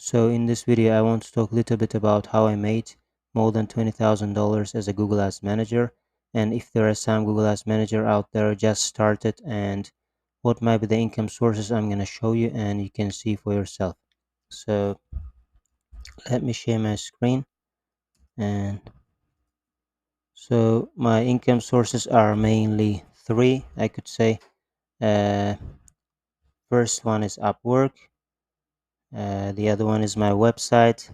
So in this video, I want to talk a little bit about how I made more than $20,000 as a Google Ads manager. And if there are some Google Ads manager out there just started, and what might be the income sources I'm going to show you, and you can see for yourself. So let me share my screen. And so my income sources are mainly three, I could say. Uh, First one is Upwork. The other one is my website.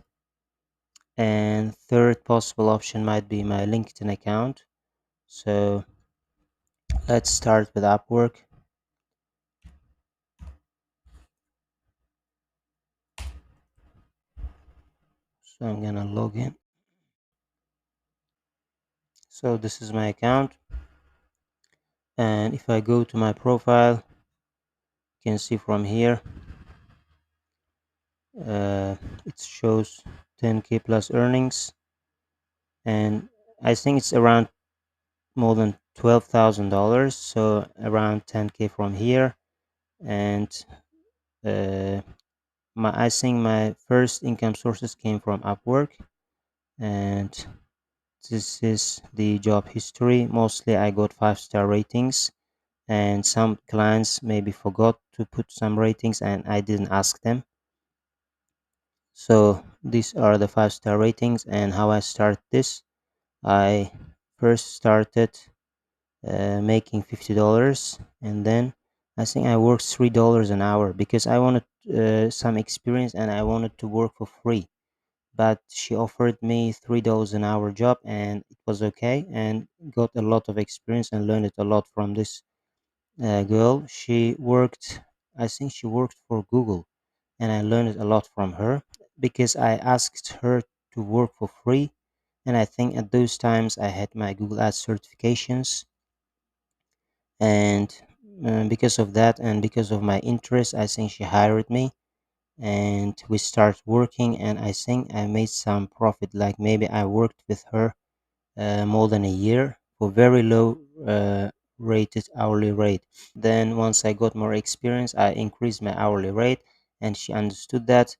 And third possible option might be my LinkedIn account. So let's start with Upwork. So I'm gonna log in. So this is my account, and if I go to my profile, you can see from here uh, it shows 10k plus earnings, and I think it's around more than $12,000. So around 10k from here, and uh, I think my first income sources came from Upwork, and this is the job history. Mostly I got 5-star ratings, and some clients maybe forgot to put some ratings and I didn't ask them. So these are the 5-star ratings. And how I start this, I first started making $50, and then I think I worked $3 an hour because I wanted some experience and I wanted to work for free. But she offered me $3 an hour job, and it was okay, and got a lot of experience and learned it a lot from this girl. She worked, I think she worked for Google, and I learned a lot from her because I asked her to work for free. And I think at those times I had my Google Ads certifications, and because of that and because of my interest, I think she hired me, and we start working. And I think I made some profit. Like maybe I worked with her more than a year for very low rated hourly rate. Then once I got more experience, I increased my hourly rate, and she understood that,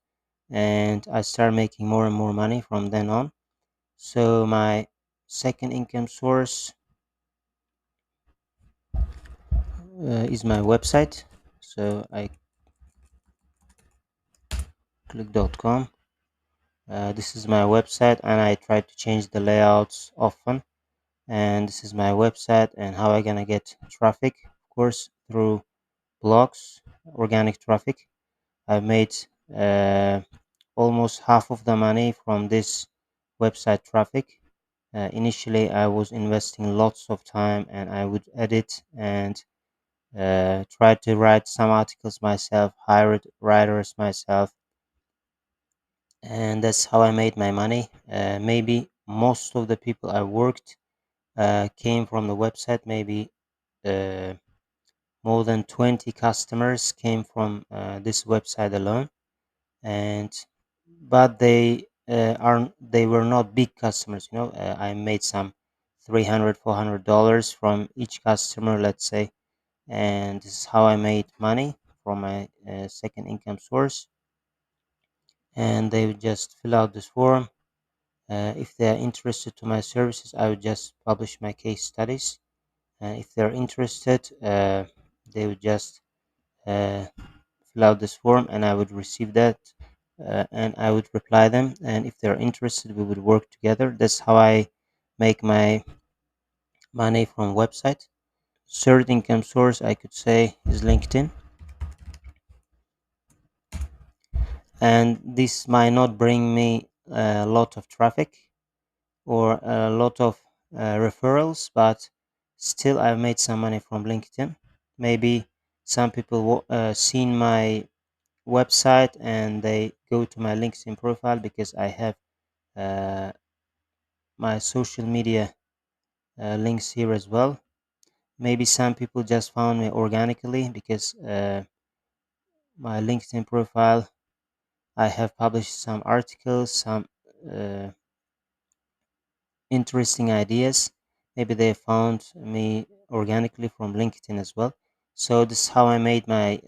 and I started making more and more money from then on. So my second income source is my website. So I click.com. This is my website, and I try to change the layouts often. And this is my website, and how I gonna get traffic, of course, through blogs, organic traffic. I made uh, almost half of the money from this website traffic. Initially, I was investing lots of time, and I would edit and try to write some articles myself, hire writers myself, and that's how I made my money. Maybe most of the people I worked came from the website. Maybe uh, more than 20 customers came from this website alone, and but they were not big customers. I made some 300 $400 from each customer, let's say. And this is how I made money from my second income source. And they would just fill out this form. If they are interested to my services, I would just publish my case studies. And if they're interested, they would just uh, fill out this form, and I would receive that, and I would reply them. And if they're interested, we would work together. That's how I make my money from website. Third income source, I could say, is LinkedIn, and this might not bring me a lot of traffic or a lot of referrals, but still I've made some money from LinkedIn. Maybe some people seen my website and they go to my LinkedIn profile because I have uh, my social media links here as well. Maybe some people just found me organically because my LinkedIn profile, I have published some articles, some uh, interesting ideas. Maybe they found me organically from LinkedIn as well. So this is how I made my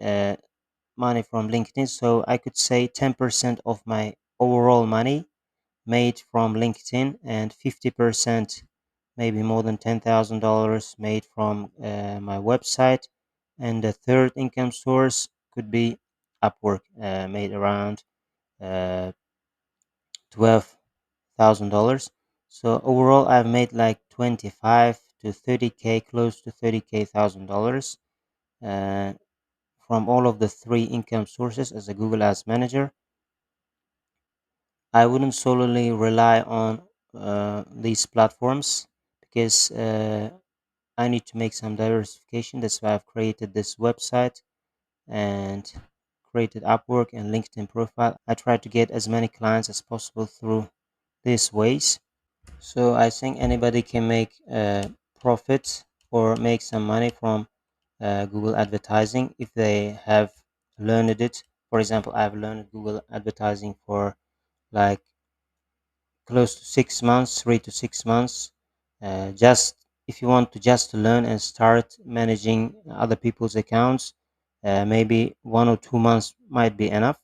money from LinkedIn. So I could say 10% of my overall money made from LinkedIn, and 50%, maybe more than $10,000, made from my website. And the third income source could be Upwork, made around $12,000. So overall, I've made like 25 to 30K, close to 30K thousand dollars uh, from all of the three income sources as a Google Ads manager. I wouldn't solely rely on these platforms because I need to make some diversification. That's why I've created this website and created Upwork and LinkedIn profile. I try to get as many clients as possible through these ways. So I think anybody can make profit or make some money from Google advertising if they have learned it. For example, I've learned Google advertising for like close to 6 months, 3 to 6 months. Just if you want to just learn and start managing other people's accounts, maybe 1 or 2 months might be enough.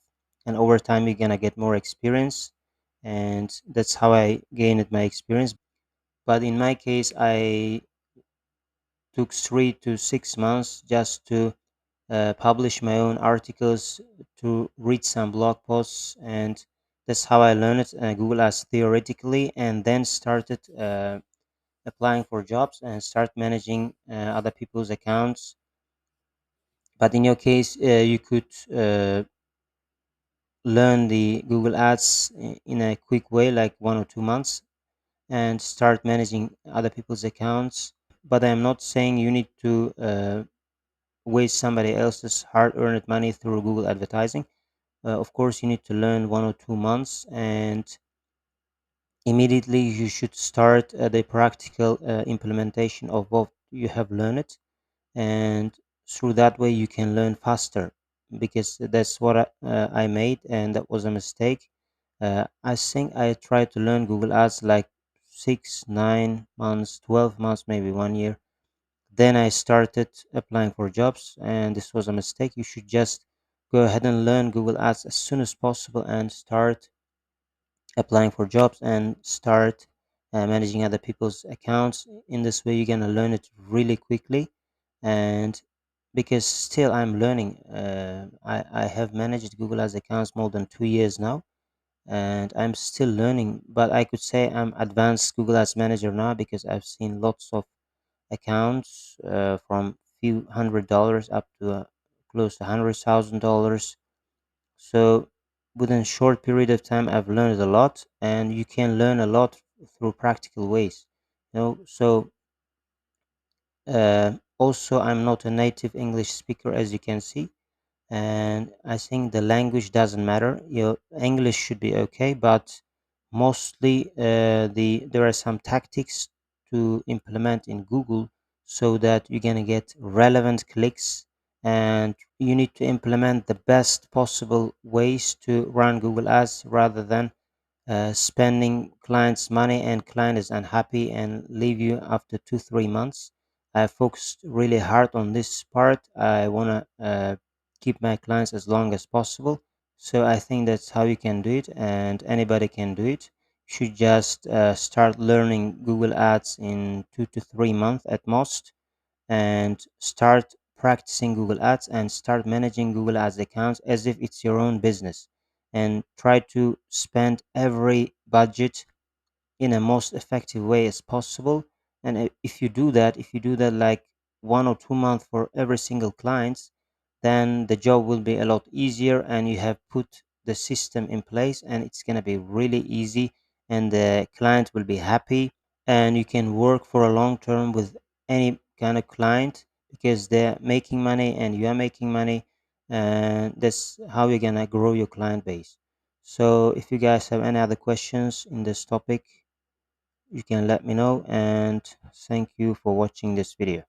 And over time, you're gonna get more experience, and that's how I gained my experience. But in my case, I took 3 to 6 months just to publish my own articles, to read some blog posts, and that's how I learned Google Ads theoretically, and then started applying for jobs and start managing other people's accounts. But in your case, you could learn the Google Ads in a quick way, like 1 or 2 months, and start managing other people's accounts. But I'm not saying you need to waste somebody else's hard-earned money through Google advertising. Of course, you need to learn 1 or 2 months, and immediately you should start the practical implementation of what you have learned, and through that way you can learn faster, because that's what I made, and that was a mistake. I think I tried to learn Google Ads like 6, 9 months, 12 months, maybe 1 year. Then I started applying for jobs, and this was a mistake. You should just go ahead and learn Google Ads as soon as possible and start applying for jobs and start managing other people's accounts. In this way, you're gonna learn it really quickly, and because still I'm learning. I have managed Google Ads accounts more than 2 years now, and I'm still learning. But I could say I'm advanced Google Ads manager now because I've seen lots of accounts from few $100 up to close to $100,000. So within a short period of time, I've learned a lot, and you can learn a lot through practical ways. So also I'm not a native English speaker, as you can see, and I think the language doesn't matter. Your English should be okay, but mostly there are some tactics to implement in Google so that you're gonna get relevant clicks, and you need to implement the best possible ways to run Google Ads rather than spending clients' money and client is unhappy and leave you after 2 3 months. I focused really hard on this part. I want to keep my clients as long as possible. So I think that's how you can do it, and anybody can do it. You should just start learning Google Ads in 2 to 3 months at most, and start practicing Google Ads and start managing Google Ads accounts as if it's your own business, and try to spend every budget in a most effective way as possible. And if you do that like 1 or 2 months for every single client, then the job will be a lot easier, and you have put the system in place, and it's going to be really easy, and the client will be happy, and you can work for a long term with any kind of client because they're making money and you are making money, and that's how you're gonna grow your client base. So if you guys have any other questions in this topic, you can let me know, and thank you for watching this video.